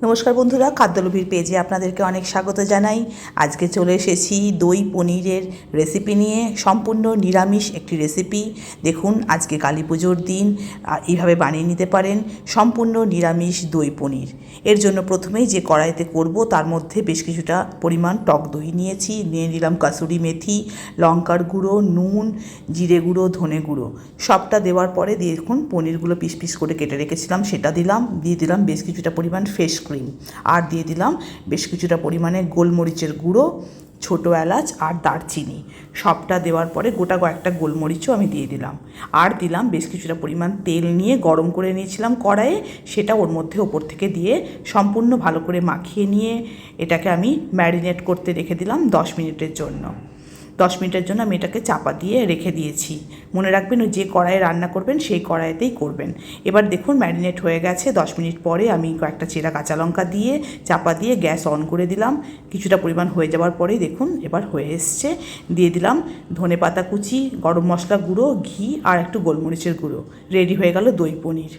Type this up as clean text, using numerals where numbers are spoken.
নমস্কার বন্ধুরা, খাদ্যলোভীর পেজে আপনাদেরকে অনেক স্বাগত জানাই। আজকে চলে এসেছি দই পনিরের রেসিপি নিয়ে। সম্পূর্ণ নিরামিষ একটি রেসিপি। দেখুন, আজকে কালী পুজোর দিন এইভাবে বানিয়ে নিতে পারেন সম্পূর্ণ নিরামিষ দই পনির। এর জন্য প্রথমেই যে কড়াইতে করব তার মধ্যে বেশ কিছুটা পরিমাণ টক দই নিয়েছি। নিয়ে নিলাম কাসুরি মেথি, লঙ্কার গুঁড়ো, নুন, জিরে গুঁড়ো, ধনে গুঁড়ো। সবটা দেওয়ার পরে দেখুন পনিরগুলো পিস পিস করে কেটে রেখেছিলাম সেটা দিলাম। দিয়ে দিলাম বেশ কিছুটা পরিমাণ ফ্রেশ ক্রিম, আর দিয়ে দিলাম বেশ কিছুটা পরিমাণে গোলমরিচের গুঁড়ো, ছোটো এলাচ আর দারচিনি। সবটা দেওয়ার পরে গোটা কয়েকটা গোলমরিচও আমি দিয়ে দিলাম। আর দিলাম বেশ কিছুটা পরিমাণ তেল নিয়ে গরম করে নিয়েছিলাম কড়াইয়ে, সেটা ওর মধ্যে ওপর থেকে দিয়ে সম্পূর্ণ ভালো করে মাখিয়ে নিয়ে এটাকে আমি ম্যারিনেট করতে রেখে দিলাম 10 মিনিটের জন্য। 10 মিনিটের জন্য আমি এটাকে চাপা দিয়ে রেখে দিয়েছি। মনে রাখবেন, যে কড়াইয়ে রান্না করবেন সেই কড়াইতেই করবেন। এবার দেখুন ম্যারিনেট হয়ে গেছে। 10 মিনিট পরে আমি কয়েকটা চেরা কাঁচা লঙ্কা দিয়ে চাপা দিয়ে গ্যাস অন করে দিলাম। কিছুটা পরিমাণ হয়ে যাওয়ার পরেই দেখুন এবার হয়ে এসছে। দিয়ে দিলাম ধনেপাতা কুচি, গরম মশলা গুঁড়ো, ঘি আর একটু গোলমরিচের গুঁড়ো। রেডি হয়ে গেল দই পনির।